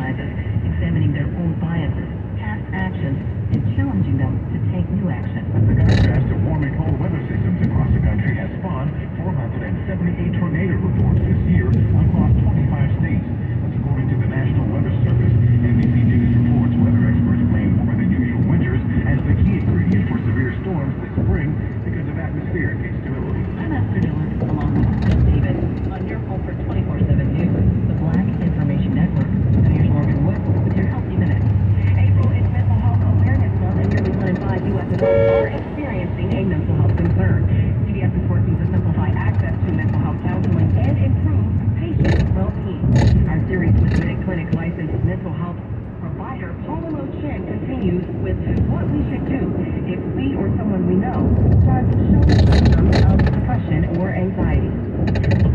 exercises, examining their own biases, past actions, and challenging them to take new action. The contrast of warm and cold weather systems across the country has spawned 478 tornado reports this year across 25 states. That's according to the National Weather Service. NBC News reports weather experts blame warmer than usual winters as the key ingredient for severe storms this spring because of atmospheric instability. I'm Esther Dillon, along with Steve David, on your home for 24/7 News, the Black Information Network. And here's Morgan Wood with your Healthy Minute. April is Mental Health Awareness Month, and nearly 1 in 5 U.S. adults are experiencing a mental health concern. CBS is working to simplify access to mental health counseling and improve patient well-being. Our series with Clinic licensed mental health provider Paula Chen continues with what we should do if we or someone we know starts showing symptoms of depression or anxiety.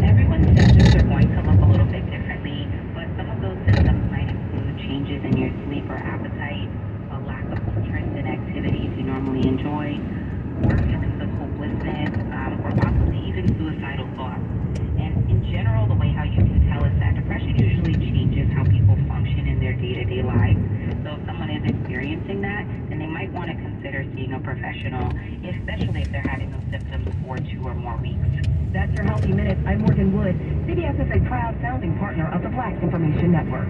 Everyone's symptoms are going to look a little bit differently, but some of those symptoms might include changes in your sleep or appetite, a lack of interest in activities you normally enjoy, or feelings of hopelessness, or possibly even suicidal thoughts. And in general, the way how you can tell is that depression usually changes how people function in their day-to-day lives. So if someone is experiencing that, then they might want to consider seeing a professional, especially if they're having those symptoms for 2 or more weeks. That's your Healthy Minute. I'm Morgan Wood. CBS is a proud founding partner of the Black Information Network.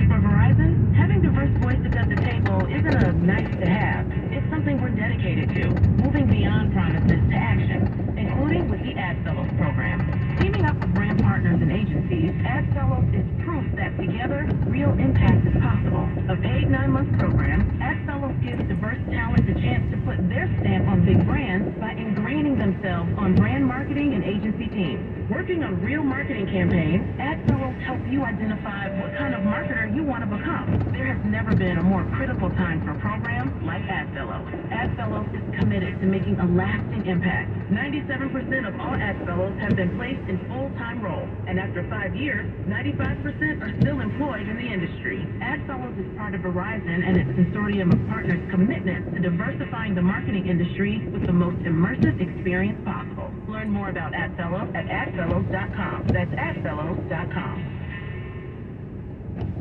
For Verizon, having diverse voices at the table isn't a nice to have. It's something we're dedicated to, moving beyond promises to action, including with the Ad Fellows program. Teaming up with brand partners and agencies, Ad Fellows is proof that together, real impact is possible. A paid 9-month program, Ad Fellows gives diverse talent the chance to put their stamp on big brands by ingraining themselves on brand marketing and agency teams. Working on real marketing campaigns, Ad Fellows help you identify what kind of marketer you want to become. There has never been a more critical time for programs like Ad Fellows. Ad Fellows is committed to making a lasting impact. 97% of all Ad Fellows have been placed in full-time roles, and after 5 years, 95% are still employed in the industry. Ad Fellows is part of Verizon and its consortium of partners' commitment to diversifying the marketing industry with the most immersive experience possible. Learn more about Ad Fellows at adfellows.com. That's adfellows.com.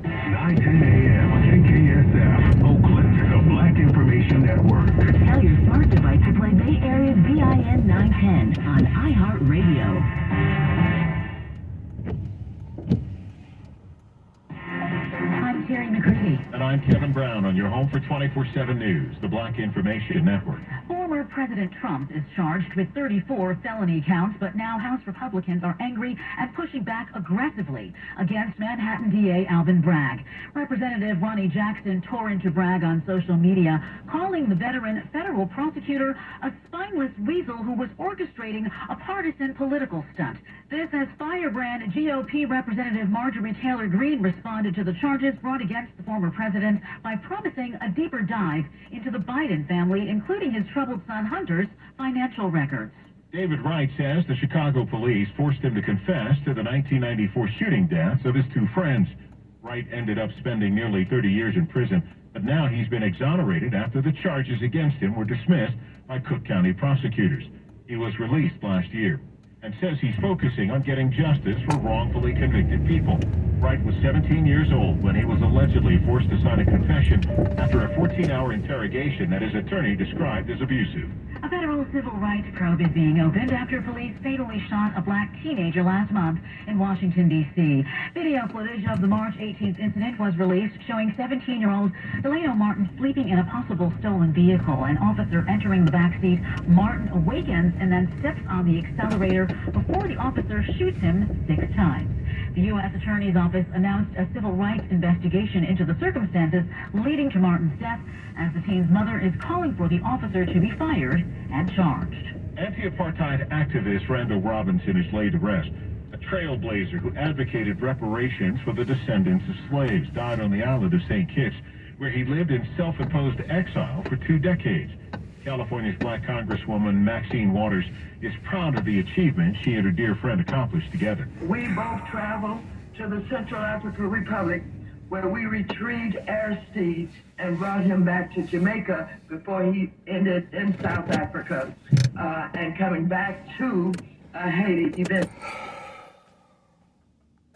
9:10 a.m. KKSF, Oakland, the Black Information Network. Tell your smart device to play Bay Area's VIN 910 on iHeartRadio. I'm Terry McCready. And I'm Kevin Brown on your home for 24/7 News, the Black Information Network. Former President Trump is charged with 34 felony counts, but now House Republicans are angry and pushing back aggressively against Manhattan DA Alvin Bragg. Representative Ronnie Jackson tore into Bragg on social media, calling the veteran federal prosecutor a spineless weasel who was orchestrating a partisan political stunt. This as firebrand GOP Representative Marjorie Taylor Greene responded to the charges brought against the former president by promising a deeper dive into the Biden family, including his troubled son Hunter's financial records. David Wright says the Chicago police forced him to confess to the 1994 shooting deaths of his 2 friends. Wright ended up spending nearly 30 years in prison, but now he's been exonerated after the charges against him were dismissed by Cook County prosecutors. He was released last year and says he's focusing on getting justice for wrongfully convicted people. Wright was 17 years old when he was allegedly forced to sign a confession after a 14-hour interrogation that his attorney described as abusive. A federal civil rights probe is being opened after police fatally shot a black teenager last month in Washington, D.C. Video footage of the March 18th incident was released showing 17-year-old Delano Martin sleeping in a possible stolen vehicle. An officer entering the backseat, Martin awakens and then steps on the accelerator before the officer shoots him 6 times. The U.S. Attorney's Office announced a civil rights investigation into the circumstances leading to Martin's death, as the teen's mother is calling for the officer to be fired and charged. Anti-apartheid activist Randall Robinson is laid to rest. A trailblazer who advocated reparations for the descendants of slaves died on the island of St. Kitts, where he lived in self-imposed exile for 2 decades. California's Black Congresswoman Maxine Waters is proud of the achievement she and her dear friend accomplished together. We both traveled to the Central African Republic, where we retrieved Aristides and brought him back to Jamaica before he ended in South Africa. And coming back to I hate it. You've been